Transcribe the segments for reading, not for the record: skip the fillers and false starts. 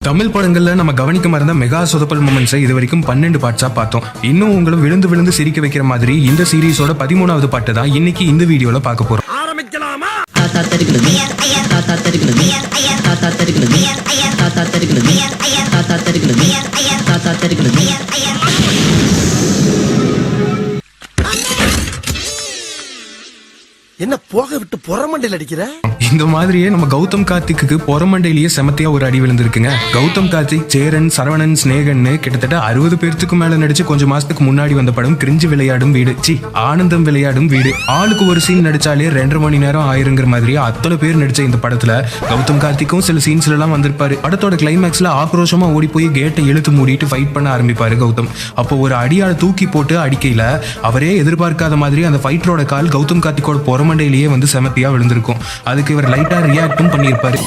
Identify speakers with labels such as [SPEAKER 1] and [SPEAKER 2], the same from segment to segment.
[SPEAKER 1] தமிழ் படங்கள்ல நம்ம கவனிக்க மறந்த மெகா சொதப்பல் மொமெண்ட்ஸை இது வரைக்கும் 12 பார்ட்ஸா பார்த்தோம். இன்னும் உங்களை விழுந்து விழுந்து சிரிக்க வைக்கிற மாதிரி இந்த சீரிஸோட 13வது பாட்டு தான் இன்னைக்கு இந்த வீடியோல பார்க்க போறோம்.
[SPEAKER 2] ஆரம்பிக்கலாமா? என்ன போக விட்டு புறமண்டையில் அடிக்கிற?
[SPEAKER 1] இந்த மாதிரியே நம்ம கௌதம் கார்த்திக்கு புறமண்டையிலேயே செமத்தியா ஒரு அடி விழுந்திருக்குங்க. கௌதம் கார்த்திக், சேரன், சரவணன், ஸ்நேகன் கிட்டத்தட்ட 60 பேருக்கு மேல நடிச்சு கொஞ்சம் மாசத்துக்கு முன்னாடி வந்த படம் கிரிஞ்சு விளையாடும் வீடு, ஆனந்தம் விளையாடும் வீடு. ஆளுக்கு ஒரு சீன் நடிச்சாலே 2.5 மணி நேரம் ஆயிருங்கிற மாதிரி அத்தனை பேர் நடிச்ச இந்த படத்துல கௌதம் கார்த்திக்கும் சில சீன்ஸ்ல எல்லாம் வந்திருப்பாரு. படத்தோட கிளைமேக்ஸ்ல ஆக்ரோஷமா ஓடி போய் கேட்டை இழுத்து மூடிட்டு ஃபைட் பண்ண ஆரம்பிப்பாரு கௌதம். அப்போ ஒரு அடியால தூக்கி போட்டு அடிக்கையில அவரே எதிர்பார்க்காத மாதிரி அந்த ஃபைட்டரோட கால் கௌதம் கார்த்திக்கோட புறமண்டையிலேயே வந்து செமத்தியா விழுந்திருக்கும். அதுக்கு இவர் லைட்டா ரியாக்டும் பண்ணியிருப்பாரு.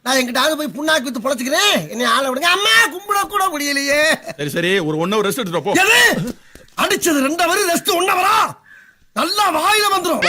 [SPEAKER 2] நான் எங்கிட்ட போய் புண்ணாக்கு வித்து பொழைச்சுக்கிறேன். என்னை ஆள விடுங்க. அம்மா கும்பிட கூட முடியலையே.
[SPEAKER 3] சரி சரி, ஒரு 1 hour ரெஸ்ட் எடுத்துட்டு போ.
[SPEAKER 2] அடிச்சது 2 hour, ரெஸ்ட் 1 hour. நல்லா வாயில வந்துரும்.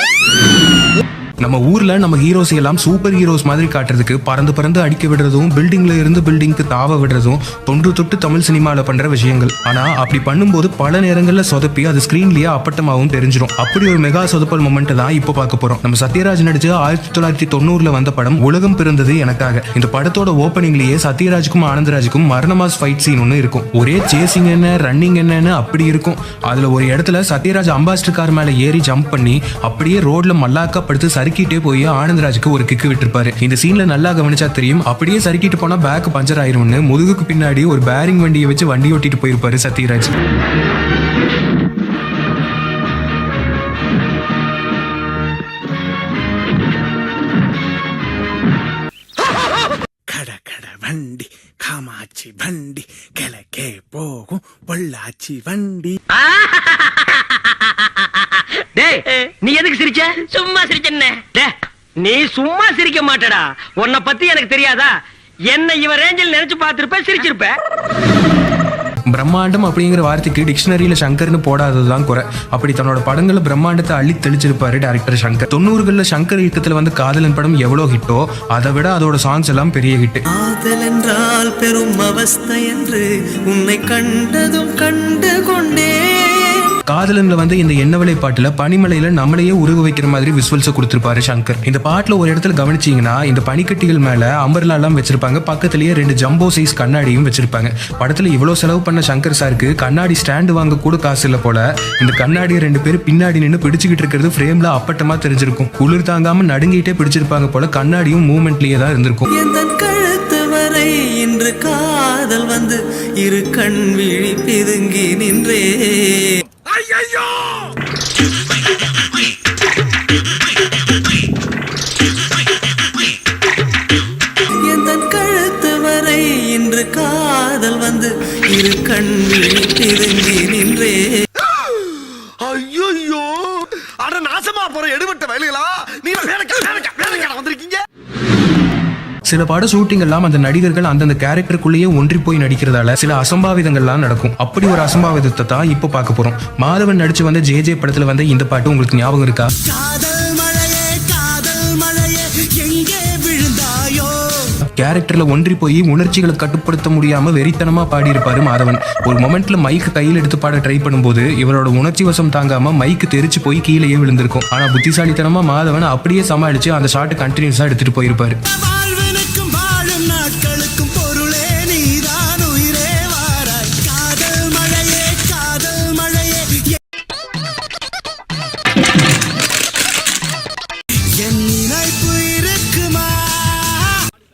[SPEAKER 1] நம்ம ஊர்ல நம்ம ஹீரோஸ் எல்லாம் சூப்பர் ஹீரோஸ் மாதிரி காட்டுறதுக்கு பறந்து பறந்து அடிக்க விடுறதும், பில்டிங்ல இருந்து பில்டிங்க்கு தாவ விடுறதும் தொன்று தொட்டு தமிழ் சினிமால பண்ற விஷயங்கள். ஆனா அப்படி பண்ணும்போது பல நேரங்கள்ல சொதப்பி அது ஸ்கிரீன்லயே அப்பட்டமாவும் தெரிஞ்சிடும். அப்படி ஒரு மெகா சொதப்பல் மொமெண்ட் தான் இப்போ பார்க்க போறோம். நம்ம சத்யராஜ் நடிச்சு 1990 வந்த படம் உலகம் பிறந்தது எனக்காக. இந்த படத்தோட ஓப்பனிங்லயே சத்யராஜுக்கும் ஆனந்தராஜுக்கும் மரணமாஸ் ஃபைட் சீன் ஒன்று இருக்கும். ஒரே சேசிங் என்ன, ரன்னிங் என்னன்னு அப்படி இருக்கும். அதுல ஒரு இடத்துல சத்யராஜ் அம்பாஸ்டர் கார் மேல ஏறி ஜம்ப் பண்ணி அப்படியே ரோட்ல மல்லாக்கா படுத்து சறுக்கிட்டே போய் ஆனந்தராஜுக்கு ஒரு கிக்கு விட்டுருப்பாரு. இந்த சீன்ல நல்லா கவனிச்சா தெரியும். அப்படியே சறுக்கிட்டு போனா பேக் பஞ்சர் ஆயிரும்னு முதுகுக்கு பின்னாடி ஒரு பேரிங் வண்டியை வச்சு வண்டி ஓட்டிட்டு போயிருப்பாரு சத்யராஜ்.
[SPEAKER 3] வண்டி காமாட்சி வண்டி கிழக்கே போகும் பொள்ளாச்சி வண்டி.
[SPEAKER 4] டேய், நீ எதுக்கு சிரிச்ச? சும்மா சிரிச்சேன்னு. நீ சும்மா சிரிக்க மாட்டடா. உன்னை பத்தி எனக்கு தெரியாதா? என்ன இவன் ரேஞ்சில் நினைச்சு பார்த்திருப்ப, சிரிச்சிருப்ப.
[SPEAKER 1] பிரம்மாண்டம் அப்படிங்கிற வார்த்தைக்கு டிக்ஷனரியில சங்கர்னு போடாததுதான் குறை. அப்படி தன்னோட படங்கள்ல பிரம்மாண்டத்தை அள்ளி தெளிச்சிருப்பாரு டைரக்டர் சங்கர். 90களில் சங்கர் இயக்கத்துல வந்து காதலன் படம் எவ்வளவு ஹிட்டோ அதை விட அதோட சாங்ஸ் எல்லாம் பெரிய ஹிட்.
[SPEAKER 5] காதல் என்றால் பெரும் அவஸ்தை என்று உன்னை கண்டதும் கண்டு கொண்டே.
[SPEAKER 1] காதலன்ல வந்து இந்த எண்ணவளை பாட்டுல பனிமலையில நம்மளையே உருவ வைக்கிற மாதிரி விசுவல்ஸை கொடுத்திருப்பாரு சங்கர். இந்த பாட்டுல ஒரு இடத்துல கவனிச்சீங்கன்னா இந்த பனிக்கட்டிகள் மேல அம்பர்லா எல்லாம் வச்சிருப்பாங்க. பக்கத்திலேயே 2 ஜம்போ சைஸ் கண்ணாடியும் வச்சிருப்பாங்க. படத்துல இவ்வளவு செலவு பண்ண சங்கர் சாருக்கு கண்ணாடி ஸ்டாண்டு வாங்க கூட காசு இல்ல போல. இந்த கண்ணாடியை 2 பேர் பின்னாடி நின்று பிடிச்சுக்கிட்டு இருக்கிறது ஃப்ரேம்ல அப்பட்டமா தெரிஞ்சிருக்கும். குளிர் தாங்காம நடுங்கிட்டே பிடிச்சிருப்பாங்க போல. கண்ணாடியும் மூவ்மெண்ட்லயே தான் இருந்திருக்கும்.
[SPEAKER 5] கழுத்து வரை இன்று காதல் வந்து இரு கண் விழி பிதுங்கி நின்றே.
[SPEAKER 2] ஐயோ!
[SPEAKER 5] எந்தன் கழுத்து வரை இன்று காதல் வந்து இரு கண் விழி பிதுங்கி நின்றே.
[SPEAKER 2] ஐயோ! அட நாசமா போற எடுபட்ட வேலைகளா? நீங்க வேலைக்கார வந்திருக்கீங்க.
[SPEAKER 1] சில பட ஷூட்டிங் எல்லாம் அந்த நடிகர்கள் அந்தந்த கேரக்டருக்குள்ளேயே ஒன்றி போய் நடிக்கிறதால சில அசம்பாவிதங்கள்லாம் நடக்கும். அப்படி ஒரு அசம்பாவிதத்தை தான் இப்போ பார்க்க போறோம். மாதவன் நடிச்சு வந்த ஜே படத்துல வந்த இந்த பாட்டு உங்களுக்கு ஞாபகம் இருக்கா? கேரக்டர்ல ஒன்றி போய் உணர்ச்சிகளை கட்டுப்படுத்த முடியாம வெறித்தனமா பாடி இருப்பாரு மாதவன். ஒரு மொமெண்ட்ல மைக்கு கையில் எடுத்து பாட ட்ரை பண்ணும்போது இவரோட உணர்ச்சி வசம் தாங்காம மைக்கு தெரிச்சு போய் கீழேயே விழுந்திருக்கும். ஆனா புத்திசாலித்தனமா மாதவன் அப்படியே சமாளிச்சு அந்த ஷாட் கண்டினியூஸா எடுத்துட்டு போயிருப்பாரு.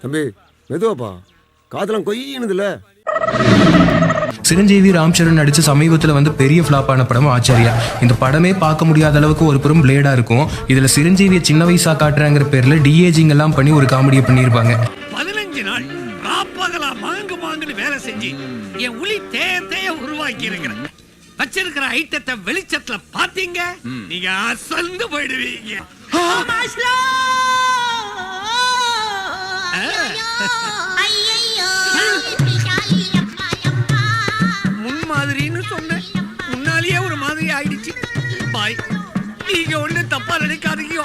[SPEAKER 2] தம்பி மெதுவாப்பா, காதலாம் கொய்யினுதுல.
[SPEAKER 1] சிரஞ்சீவி ராம் சரண் நடிச்ச சமீபத்தில் வந்து பெரிய ஃபிளாப் ஆன படம் ஆச்சாரியா. இந்த படமே பார்க்க முடியாத அளவுக்கு ஒரு புறம் பிளேடா இருக்கும். இதுல சிரஞ்சீவியை சின்ன வயசா காட்டுறாங்கிற பேர்ல டிஏஜிங் எல்லாம் பண்ணி ஒரு காமெடியை பண்ணியிருப்பாங்க.
[SPEAKER 6] 15 நாள் ராப்பகலா மாங்குன்னு வேலை செஞ்சு என் உளி தேய உருவாக்கி இருக்கிறேன். வச்சிருக்கிற ஐட்டத்தை வெளிச்சத்துல பாத்தீங்க, நீங்க அசந்து போயிடுவீங்க. மாதிரின்னு சொன்னேன், முன்னாலேயே ஒரு மாதிரி ஆயிடுச்சு. பாய், நீங்க ஒண்ணு தப்பா நினைக்காதீங்க.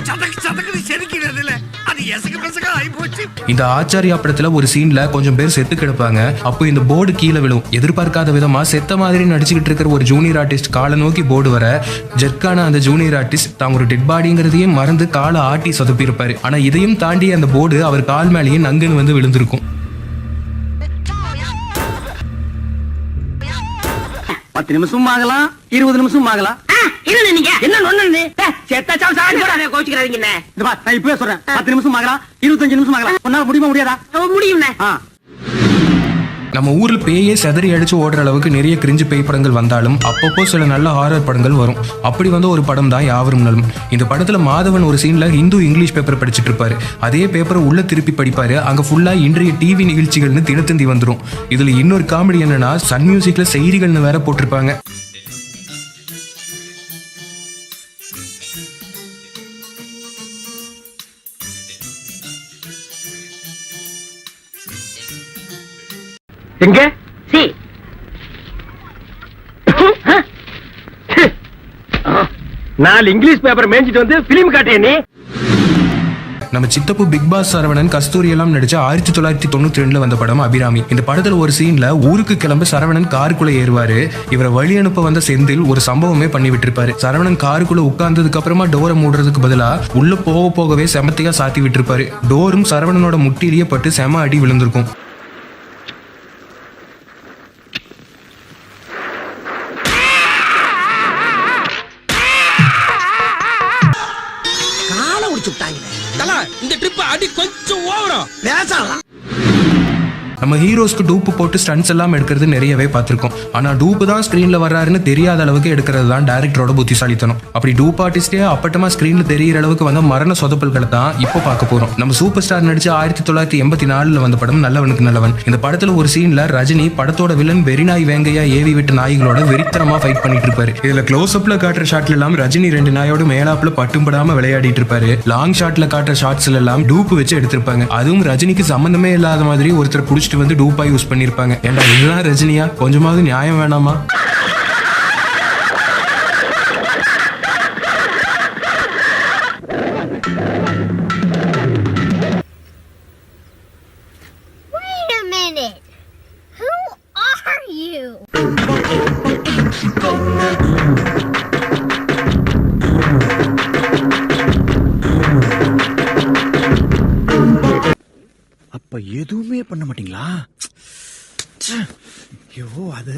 [SPEAKER 6] சதக்கு சதக்கு செதுக்கிறதுல அது எசக்கு பசங்க ஆகி போச்சு.
[SPEAKER 1] இந்த ஆச்சாரியா படத்துல ஒரு சீன்ல கொஞ்சம் பேர் செத்து கிடப்பாங்க. அப்போ இந்த போர்டு கீழே விழும். எதிர்பார்க்காத விதமா செத்த மாதிரி நடிச்சுக்கிட்டு இருக்கிற ஒரு ஜூனியர் ஆர்டிஸ்ட் காலை நோக்கி போர்டு வர, ஜெர்க்கான அந்த ஜூனியர் ஆர்டிஸ்ட் தான் ஒரு டெட் பாடிங்கிறதையே மறந்து காலை ஆட்டி சொதப்பி இருப்பாரு. ஆனா இதையும் தாண்டி அந்த போர்டு அவர் கால் மேலேயே நங்குன்னு வந்து விழுந்திருக்கும்.
[SPEAKER 4] 10 நிமிஷம் ஆகலாம், 20 நிமிஷம் ஆகலாம். நீங்க என்ன நொண்ணு செத்தாச்சாலும் சாப்பிட கோச்சுக்கிறாதீங்க. நான் இப்பவே சொல்றேன், 10 நிமிஷம் ஆகலாம், 25 நிமிஷம் ஆகலாம். உன்னால முடியுமா முடியாதா? முடியும்.
[SPEAKER 1] நம்ம ஊர்ல பேயே செதறி அடிச்சு ஓடுற அளவுக்கு நிறைய கிரிஞ்சு பேய் படங்கள் வந்தாலும் அப்பப்போ சில நல்ல ஹாரர் படங்கள் வரும். அப்படி வந்து ஒரு படம் தான் யாவரும் நலம். இந்த படத்துல மாதவன் ஒரு சீன்ல ஹிந்து இங்கிலீஷ் பேப்பர் படிச்சுட்டு இருப்பாரு. அதே பேப்பரை உள்ள திருப்பி படிப்பாரு. அங்க ஃபுல்லா இன்றைய டிவி நிகழ்ச்சிகள்னு தினத்தந்தி வந்துடும். இதுல இன்னொரு காமெடி என்னன்னா, சன் மியூசிக்ல செய்திகள்னு வேற போட்டிருப்பாங்க.
[SPEAKER 4] எங்க சி 4 இங்கிலீஷ் பேப்பர் மேய்ஞ்சிட்டு வந்து பிலிம் காட்டிய நீ.
[SPEAKER 1] நம்ம சித்தப்பு பிக் பாஸ் சரவணன் கஸ்தூரி எல்லாம் நடிச்ச 1992 வந்த படம் அபிராமி. இந்த படத்துல ஒரு சீன்ல ஊருக்கு கிளம்ப சரவணன் காருக்குள்ள ஏறுவாரு. இவரை வழி அனுப்ப வந்த செந்தில் ஒரு சம்பவமே பண்ணி விட்டுருப்பாரு. சரவணன் காருக்குள்ள உட்கார்ந்ததுக்கு அப்புறமா டோரை மூடுறதுக்கு பதிலா உள்ள போகவே செமத்தியா சாத்தி விட்டுருப்பாரு. டோரும் சரவணனோட முட்டிலேயே பட்டு செம அடி விழுந்திருக்கும்.
[SPEAKER 3] இந்த ட்ரிப் அடி கொஞ்சம் ஓவரா
[SPEAKER 2] பேசலாம்.
[SPEAKER 1] நம்ம ஹீரோஸ்க்கு டூப்பு போட்டு ஸ்டன்ஸ் எல்லாம் எடுக்கிறது நிறையவே பார்த்திருக்கோம். ஆனா டூப்பு தான் ஸ்கிரீன்ல வர்றாருன்னு தெரியாத அளவுக்கு எடுக்கிறது தான் டைரக்டரோட புத்திசாலித்தனம். அப்படி டூப் ஆர்டிஸ்டே அப்பட்டமா ஸ்கிரீன்ல தெரியிற அளவுக்கு வந்த மரண சொதப்பல்களை தான் இப்போ பார்க்க போறோம். நம்ம சூப்பர் ஸ்டார் நடிச்ச 1984 வந்த படம் நல்லவனுக்கு நல்லவன். இந்த படத்துல ஒரு சீன்ல ரஜினி படத்தோட வில்லன் வெறிநாய் வேங்கையா ஏவி விட்டு நாய்களோட வெறித்தனமா ஃபைட் பண்ணிட்டு இருப்பாரு. இதுல க்ளோஸ் அப்ல காட்டுற ஷாட்ல எல்லாம் ரஜினி 2 நாயோட மேலாப்ல பட்டும்படாம விளையாடிட்டு இருப்பாரு. லாங் ஷாட்ல காட்டுற ஷாட்ஸ்ல எல்லாம் டூப்பு வச்சு எடுத்திருப்பாங்க. அதுவும் ரஜினிக்கு சம்பந்தமே இல்லாத மாதிரி ஒருத்தர் புடிச்சு வந்து டூப்பா யூஸ் பண்ணிருப்பாங்க. ஏண்டா இதுதான் ரஜினியா? கொஞ்சமாவது நியாயம் வேணாமா?
[SPEAKER 7] Wait a minute. Who are you?
[SPEAKER 3] அப்ப எதுவுமே பண்ண மாட்டீங்களா? ஐயோ, அது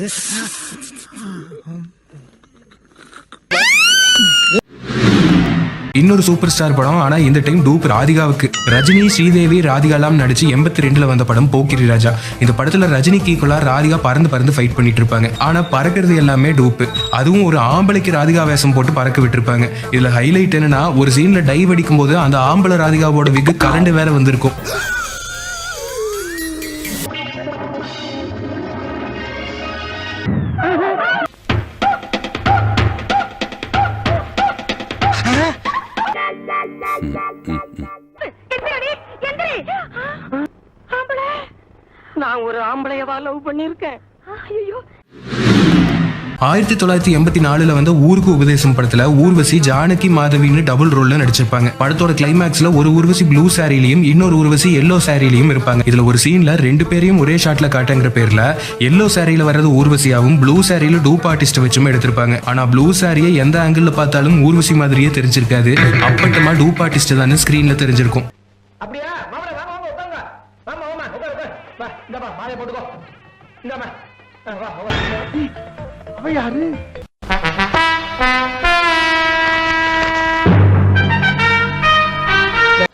[SPEAKER 1] இன்னொரு சூப்பர் ஸ்டார் படம். ஆனா இந்த டைம் டூப் ராதிகாவுக்கு. ரஜினி, ஸ்ரீதேவி, ராதிகா எல்லாம் நடிச்சு 82 வந்த படம் போக்கிரி ராஜா. இந்த படத்துல ரஜினிக்கு ஈக்குவலா ராதிகா பறந்து ஃபைட் பண்ணிட்டு இருப்பாங்க. ஆனா பறக்கிறது எல்லாமே டூப்பு. அதுவும் ஒரு ஆம்பளைக்கு ராதிகா வேஷம் போட்டு பறக்க விட்டுருப்பாங்க. இதுல ஹைலைட் என்னன்னா, ஒரு சீன்ல டைவ் அடிக்கும் போது அந்த ஆம்பளை ராதிகாவோட விக்கு கரண்ட் வேற வந்திருக்கும்.
[SPEAKER 4] நான் ஒரு ஆம்பளையவா லவ் பண்ணிருக்கேன்.
[SPEAKER 1] 1984 வந்த ஊருக்கு உபதேசம் படத்துல ஊர்வசி ஜானகி மாதவின்னு டபுள் ரோல்ல நடிச்சிருப்பாங்க. படத்தோட கிளைமேக்ஸ்ல ஒரு ஊர்வசி ப்ளூ சாரிலையும் இன்னொரு ஊர்வசி எல்லோ சாரிலையும் இருப்பாங்க. இதுல ஒரு சீன்ல 2 பேரையும் ஒரே ஷாட்ல காட்டுங்கிற பேர்ல எல்லோ சாரியில வர்றது ஊர்வசியாவும் ப்ளூ சாரியில டூப் ஆர்டிஸ்ட் வச்சும் எடுத்திருப்பாங்க. ஆனா ப்ளூ சாரியை எந்த ஆங்கிள் பார்த்தாலும் ஊர்வசி மாதிரியே தெரிஞ்சிருக்காது. அப்பட்டமா டூப் ஆர்டிஸ்ட் தானே ஸ்கிரீன்ல தெரிஞ்சிருக்கும்.
[SPEAKER 4] அப்படியா? மாமா வாங்க உட்காருங்க. மாமா உட்காரு. வா இந்த பா மாலை போட்டுக்கோ. இந்தமா வா வா. அவ யாரு?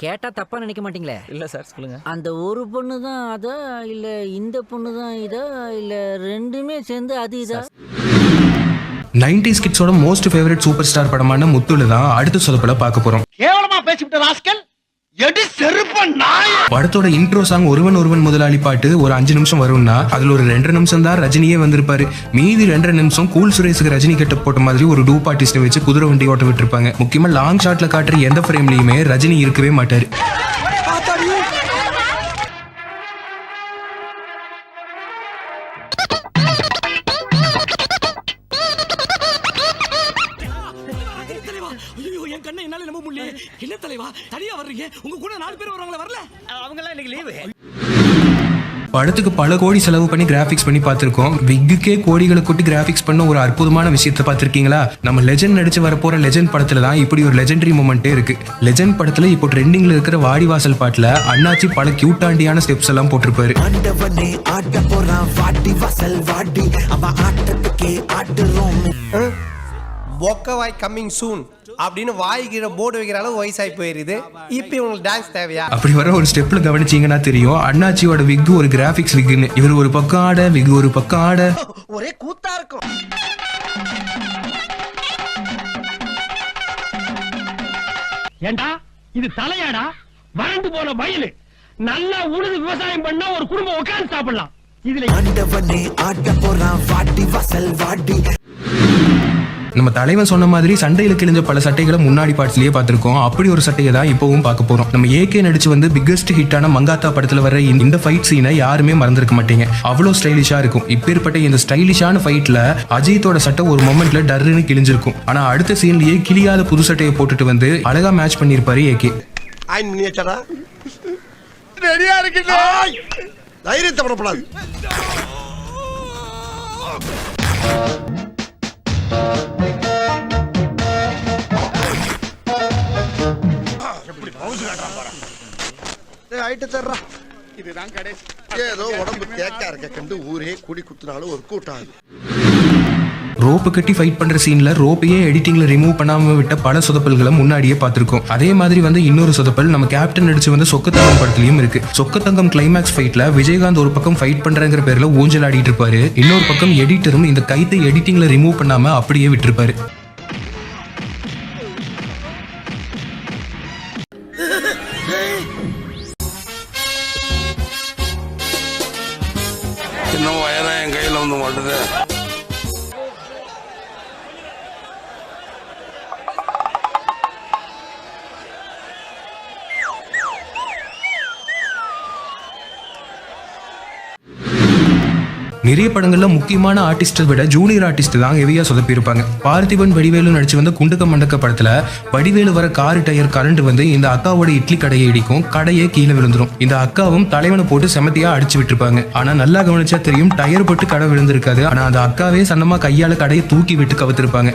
[SPEAKER 8] கேட்டா தப்பா நினைக்க மாட்டீங்களே?
[SPEAKER 9] இல்ல சார், சொல்லுங்க.
[SPEAKER 8] அந்த ஒரு பொண்ணு தான் அதா, இல்ல இந்த பொண்ணு தான் இதா, இல்ல ரெண்டுமே சேர்ந்து அது இதா?
[SPEAKER 1] 90s கிட்ஸோட மோஸ்ட் ஃபேவரட் சூப்பர் ஸ்டார் படமான முத்துல தான் அடுத்த சொதப்பல பார்க்க போறோம்.
[SPEAKER 2] கேவலமா பேசிவிட்ட ராஸ்கல். எடி செருப்ப நாய்.
[SPEAKER 1] படத்தோட இன்ட்ரோ சாங் ஒருவன் முதலாளி பாட்டு ஒரு 5 நிமிஷம் வரும்னா அதுல ஒரு 2 நிமிஷம் தான் ரஜினியே வந்திருப்பாரு. மீதி 2 நிமிஷம் கூல் சுரேஷுக்கு ரஜினி கட்ட போட்ட மாதிரி ஒரு டூப் ஆர்டிஸ்ட் வச்சு குதிரை வண்டி ஓட்ட விட்டுருப்பாங்க. முக்கியமா லாங் ஷாட்ல காட்டுற எந்த ஃப்ரேம்லயுமே ரஜினி இருக்கவே மாட்டாரு.
[SPEAKER 3] தனியா வர்றீங்க? உங்க கூட 4 பேர் வரவங்கள வரல?
[SPEAKER 4] அவங்க எல்லாம் இன்னைக்கு லீவு.
[SPEAKER 1] படத்துக்கு பல கோடி செலவு பண்ணி கிராஃபிக்ஸ் பண்ணி பார்த்திருக்கோம். விக்குக்கே கோடிகளை கொட்டி கிராஃபிக்ஸ் பண்ண ஒரு அற்புதமான விஷயத்தை பார்த்திருக்கீங்களா? நம்ம லெஜெண்ட் நடிச்சு வரப்போற லெஜெண்ட் படத்துல தான் இப்படி ஒரு லெஜெண்டரி மூமெண்ட்டே இருக்கு. லெஜெண்ட் படத்துல இப்போ ட்ரெண்டிங்ல இருக்கிற வாடிவாசல் பாட்டுல அண்ணாச்சி பல கியூட்டாண்டியான ஸ்டெப்ஸ் எல்லாம் போட்டிருப்பாரு.
[SPEAKER 2] பொக்கவாய் கம்மிங் சூன் அப்படின்னு வாய்கிற போர்டு வைக்கிற அளவு வயசாகி போயிருது. இப்போ உங்களுக்கு டான்ஸ் தேவையா?
[SPEAKER 1] அப்படி வர ஒரு ஸ்டெப்ல கவனிச்சீங்கன்னா தெரியும் அண்ணாச்சியோட விக்கு ஒரு கிராஃபிக்ஸ் விக்குன்னு. இவர் ஒரு பக்கம் ஆட, விக்கு ஒரு பக்கம் ஆட,
[SPEAKER 2] ஒரே கூத்தா இருக்கும்.
[SPEAKER 4] ஏண்டா இது தலையாடா? வறண்டு போன வயலு நல்லா உழுது விவசாயம் பண்ணா ஒரு குடும்பம் உட்கார்ந்து சாப்பிடலாம். இதுல
[SPEAKER 1] நம்ம தலைவன் சொன்ன மாதிரி சண்டையில கிழிஞ்ச பல சட்டைகளை முன்னாடி பார்ட்ஸ்லயே பார்த்திருக்கோம். அப்படி ஒரு சட்டையை தான் இப்பவும் பார்க்க போறோம். நம்ம ஏகே நடிச்சு வந்து பிக்கஸ்ட் ஹிட்டான மங்காத்தா படத்துல வர இந்த ஃபைட் சீனை யாருமே மறந்திருக்க மாட்டீங்க. அவ்வளவு ஸ்டைலிஷா இருக்கும். இப்பேற்பட்ட இந்த ஸ்டைலிஷான ஃபைட்ல அஜித்தோட சட்டை ஒரு மொமெண்ட்ல டர்ன்னு கிழிஞ்சிருக்கும். ஆனா அடுத்த சீன்லயே கிளியாத புது சட்டையை போட்டுட்டு வந்து அழகா மேட்ச் பண்ணிருப்பாரு ஏகே.
[SPEAKER 2] ரெடியா இருக்கீங்க? தைரியத்தை படப்படாது. இதுதான் கடைசி. ஏதோ உடம்பு தேக்கா இருக்க கண்டு ஊரே கூடி குத்துனாலும் ஒரு கூட்டாது.
[SPEAKER 1] ரோப்பு கட்டி ஃபைட் பண்ற சீன்ல ரோப்பையே எடிட்டிங்ல ரிமூவ் பண்ணாம விட்ட பல சொதப்பல்களை முன்னாடியே பார்த்திருக்கோம். அதே மாதிரி வந்து இன்னொரு சொதப்பல் நம்ம கேப்டன் நடிச்சு வந்து சொக்கத்தங்கம் படத்துலயும் இருக்கு. சொக்கத்தங்கம் கிளைமேக்ஸ் ஃபைட்ல விஜயகாந்த் ஒரு பக்கம் ஃபைட் பண்றங்கிற பேர்ல ஊஞ்சல் ஆடிட்டு இருப்பாரு. இன்னொரு பக்கம் எடிட்டரும் இந்த கைத்தை எடிட்டிங்ல ரிமூவ் பண்ணாம அப்படியே விட்டுருப்பாரு.
[SPEAKER 9] இன்னும் வயதான் என் கையில வந்து மாட்டுது.
[SPEAKER 1] நிறைய படங்கள்ல முக்கியமான ஆர்டிஸ்டை விட ஜூனியர் ஆர்டிஸ்ட் தான் ஹெவியா சொதப்பி இருப்பாங்க. பார்த்திபன் வடிவேலு நடிச்சு வந்த குண்டக்க மண்டக்க படத்துல வடிவேலு வர கார் டயர் கரண்ட் வந்து இந்த அக்காவோட இட்லி கடையை இடிக்கும். கடையே கீழே விழுந்துரும். இந்த அக்காவும் தலைவனை போட்டு செமத்தியா அடிச்சு விட்டுருப்பாங்க. ஆனா நல்லா கவனிச்சா தெரியும் டயர் போட்டு கடை விழுந்திருக்காது. ஆனா அந்த அக்காவே சன்னமா கையால கடையை தூக்கி விட்டு கவுத்திருப்பாங்க.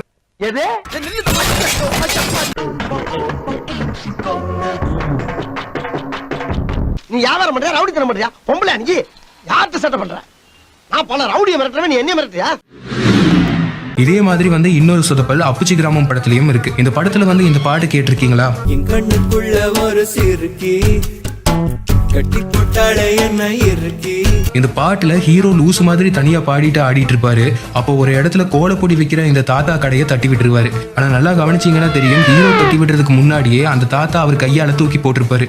[SPEAKER 2] நீ வியாபாரம் பண்றியா? ரவுடி தரம் பண்றியா? பொம்பளை நீ யார்கிட்ட சட்டை பண்ற? நான் பல ரவுடியை மிரட்டுறேன், நீ என்ன மிரட்டுறியா?
[SPEAKER 1] இதே மாதிரி வந்து இன்னொரு சொதப்பல் அப்புச்சி கிராமம் படத்துலயும் இருக்கு. இந்த படத்துல வந்து இந்த பாட்டு கேட்டிருக்கீங்களா?
[SPEAKER 5] என் கண்ணுக்குள்ள ஒரு சிறுக்கி கட்டி போட்டாளே என்ன இருக்கி.
[SPEAKER 1] இந்த பாட்டுல ஹீரோ லூஸ் மாதிரி தனியா பாடிட்டு ஆடிட்டு இருப்பாரு. அப்போ ஒரு இடத்துல கோலப்பொடி விற்கிற இந்த தாத்தா கடையை தட்டி விட்டுருவாரு. ஆனா நல்லா கவனிச்சீங்கன்னா தெரியும் ஹீரோ தட்டி விடுறதுக்கு முன்னாடியே அந்த தாத்தா அவர் கையால தூக்கி போட்டிருப்பாரு.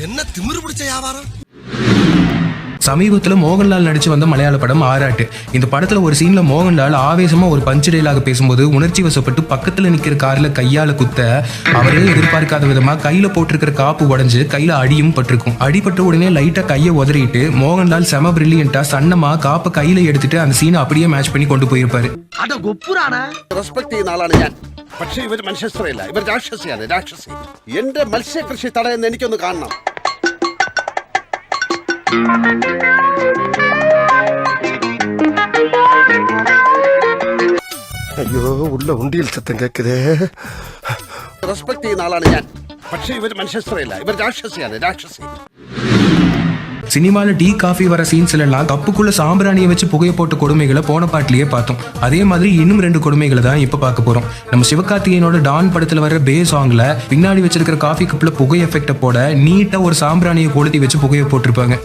[SPEAKER 2] என்ன திமிரு பிடிச்ச வியாபாரம்.
[SPEAKER 1] சமீபத்துல மோகன்லால் நடிச்சு வந்த மலையாள படம் ஆராட்டு. இந்த படத்துல ஒரு சீன்ல மோகன்லால் ஆவேசமா ஒரு பஞ்ச் டயலாக பேசும்போது உணர்ச்சி வசப்பட்டு பக்கத்துல நிக்கிற கார்ல கையால குத்த அவரே எதிர்பார்க்காத விதமா கையில போட்டிருக்கிற காப்பு உடைஞ்சு கையில அடியும் பட்டிருக்கும். அடிபட்ட உடனே லைட்டா கையை உதறிட்டு மோகன்லால் செம பிரில்லியண்டா சன்னமா காப்பை கையில எடுத்துட்டு அந்த சீனை அப்படியே மேட்ச் பண்ணி கொண்டு போயிருப்பாரு.
[SPEAKER 2] അട ഗൊപ്പുറാണ്.
[SPEAKER 10] റെസ്പെക്ട് ചെയ്യുന്ന ആളാണ് ഞാൻ. പക്ഷേ ഇവർ മനുഷ്യശ്രയല്ല, ഇവർ രാക്ഷസിയാണ്, രാക്ഷസി. എന്റെ മത്സ്യകൃഷി തടയുന്ന എനിക്കൊന്ന് കാണണം.
[SPEAKER 2] അയ്യോ ഉള്ള ഉണ്ടിയിൽ സത്തം കേൾക്കുതേ.
[SPEAKER 10] റെസ്പെക്ട് ചെയ്യുന്ന ആളാണ് ഞാൻ. പക്ഷേ ഇവർ മനുഷ്യശ്രയല്ല, ഇവർ രാക്ഷസിയാണ്, രാക്ഷസി.
[SPEAKER 1] சினிமால டீ காஃபி வர சீன்ஸ்ல எல்லாம் கப்புக்குள்ள சாம்பிராணியை வச்சு புகையை போட்ட கொடுமைகளை போன பாட்டிலேயே பார்த்தோம். அதே மாதிரி இன்னும் 2 கொடுமைகளை தான் இப்ப பார்க்க போறோம். நம்ம சிவகார்த்திகேயனோட டான் படத்துல வர பே சாங்ல பின்னாடி வச்சிருக்கிற காஃபி கப்ல புகை எஃபெக்ட போட நீட்டா ஒரு சாம்பிராணியை கொளுத்தி வச்சு புகையை போட்டிருப்பாங்க.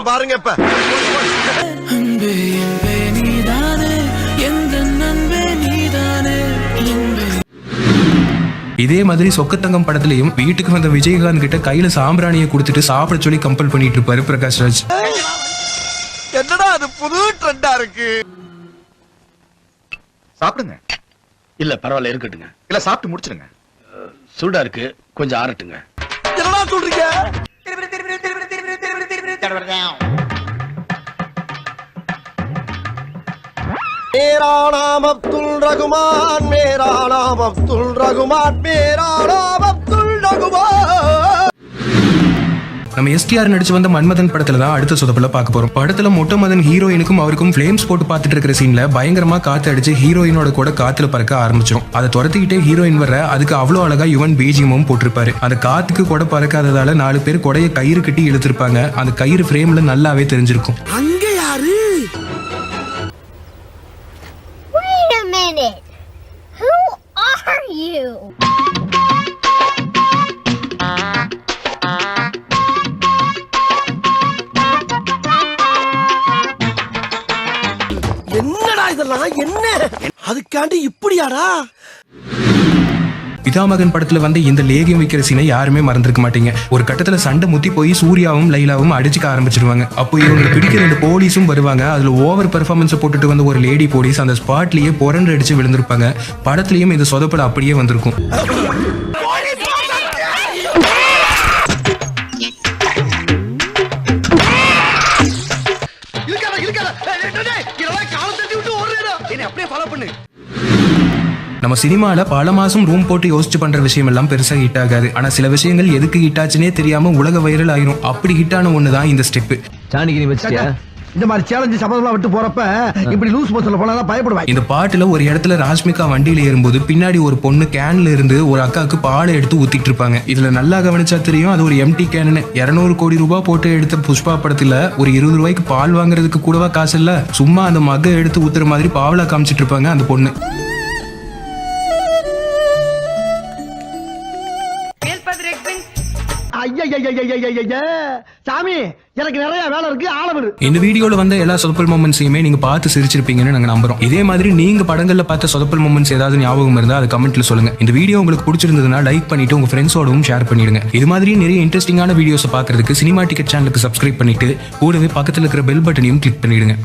[SPEAKER 2] பாருங்க இப்ப
[SPEAKER 1] இதே மாதிரி சொக்கத்தங்கம் படத்திலையும் வீட்டுக்கு வந்த விஜயகாந்த் கிட்ட கையில சாம்பிராணியை கொடுத்துட்டு சாப்பிட சொல்லி கம்பல் பண்ணிட்டு இருப்பாரு பிரகாஷ் ராஜ்.
[SPEAKER 2] என்னடா அது புது ட்ரெண்டா இருக்கு.
[SPEAKER 11] சாப்பிடுங்க.
[SPEAKER 3] இல்ல பரவாயில்ல இருக்கட்டுங்க.
[SPEAKER 11] இல்ல சாப்பிட்டு முடிச்சிடுங்க.
[SPEAKER 3] சூடா இருக்கு, கொஞ்சம் ஆறட்டுங்க.
[SPEAKER 2] என்னடா சொல்றீங்க? मेरा नाम अब्दुल रघुमान, मेरा नाम अब्दुल रघुमान, मेरा नाम अब्दुल रघुमान.
[SPEAKER 1] நம்ம எஸ்டிஆர் நடிச்சு வந்த மன்மதன் படத்துல தான் அடுத்த சொதப்பல பார்க்க போறோம். படத்துல மொட்டை மதன் ஹீரோயினுக்கும் அவருக்கும் ஃபிளேம்ஸ் போட்டு பார்த்துட்டு இருக்கிற சீன்ல பயங்கரமா காத்து அடிச்சு ஹீரோயினோட கூட காத்துல பறக்க ஆரம்பிச்சிடும். அதை துரத்திக்கிட்டே ஹீரோயின் வர அதுக்கு அவ்வளோ அழகா யுவன் பிஜிஎமும் போட்டிருப்பாரு. அந்த காத்துக்கு கொடை பறக்காததால 4 பேர் கொடையை கயிறு கட்டி இழுத்திருப்பாங்க. அந்த கயிறு ஃப்ரேம்ல நல்லாவே தெரிஞ்சிருக்கும்.
[SPEAKER 2] அங்க யாரு?
[SPEAKER 7] Wait a minute. Who are you?
[SPEAKER 2] என்னடா இதெல்லாம் என்ன? அதுக்காண்டி இப்படியாடா?
[SPEAKER 1] பிதாமகன் படத்துல வந்து இந்த லேகியம் வைக்கிற சீனை யாருமே மறந்துருக்க மாட்டீங்க. ஒரு கட்டத்துல சண்டை முத்தி போய் சூர்யாவும் லைலாவும் அடிச்சுக்க ஆரம்பிச்சிருவாங்க. அப்போ இவங்களை பிடிக்க 2 போலீஸும் வருவாங்க. அதுல ஓவர் பெர்ஃபார்மன்ஸ் போட்டுட்டு வந்த ஒரு லேடி போலீஸ் அந்த ஸ்பாட்லயே புரண்டு அடிச்சு விழுந்திருப்பாங்க. படத்துலயும் இந்த சொதப்பட அப்படியே வந்திருக்கும்.
[SPEAKER 2] அப்படியே ஃபாலோ பண்ணு.
[SPEAKER 1] நம்ம சினிமால பல மாசம் ரூம் போட்டு யோசிச்சு பண்ற விஷயம் எல்லாம் பெருசா ஹிட் ஆகாது. ஆனா சில விஷயங்கள் எதுக்கு ஹிட் ஆச்சுன்னே தெரியாம உலக வைரல் ஆயிரும். அப்படி ஹிட்டான ஒண்ணுதான் இந்த ஸ்டெப்.
[SPEAKER 2] இந்த மாதிரி சேலஞ்சு சபதம்லாம் விட்டு போறப்ப இப்படி லூஸ் மோஷன்ல போனா பயப்படுவாங்க.
[SPEAKER 1] இந்த பாட்டுல ஒரு இடத்துல ராஷ்மிகா வண்டியில ஏறும்போது பின்னாடி ஒரு பொண்ணு கேன்ல இருந்து ஒரு அக்காவுக்கு பாலை எடுத்து ஊத்திட்டு இருப்பாங்க. இதுல நல்லா கவனிச்சா தெரியும் அது ஒரு எம்டி கேன். 200 கோடி ரூபாய் போட்டு எடுத்த புஷ்பா படத்துல ஒரு 20 ரூபாய்க்கு பால் வாங்குறதுக்கு கூடவா காசு இல்ல. சும்மா அந்த மகை எடுத்து ஊத்துற மாதிரி பாவலா காமிச்சிட்டு இருப்பாங்க அந்த பொண்ணு.
[SPEAKER 2] சாமி எனக்கு நிறைய வேலை இருக்கு, ஆளவிடு.
[SPEAKER 1] இந்த வீடியோல வந்த எல்லா சொதப்பல் மொமெண்ட்ஸையுமே நீங்க பார்த்து சிரிச்சிருப்பீங்கன்னு நாங்க நம்புறோம். இதே மாதிரி நீங்க படங்கள்ல பார்த்த சொதப்பல் மொமெண்ட்ஸ் ஏதாவது ஞாபகம் இருந்தா அதை கமெண்ட்ல சொல்லுங்க. இந்த வீடியோ உங்களுக்கு பிடிச்சிருந்ததுன்னா லைக் பண்ணிட்டு உங்க ஃப்ரெண்ட்ஸோடவும் ஷேர் பண்ணிடுங்க. இது மாதிரி நிறைய இன்ட்ரெஸ்டிங்கான வீடியோஸ் பார்க்கறதுக்கு சினிமா டிக்கெட் சேனலுக்கு சப்ஸ்கிரைப் பண்ணிட்டு கூடவே பக்கத்துல இருக்கிற பெல் பட்டனையும் கிளிக் பண்ணிடுங்க.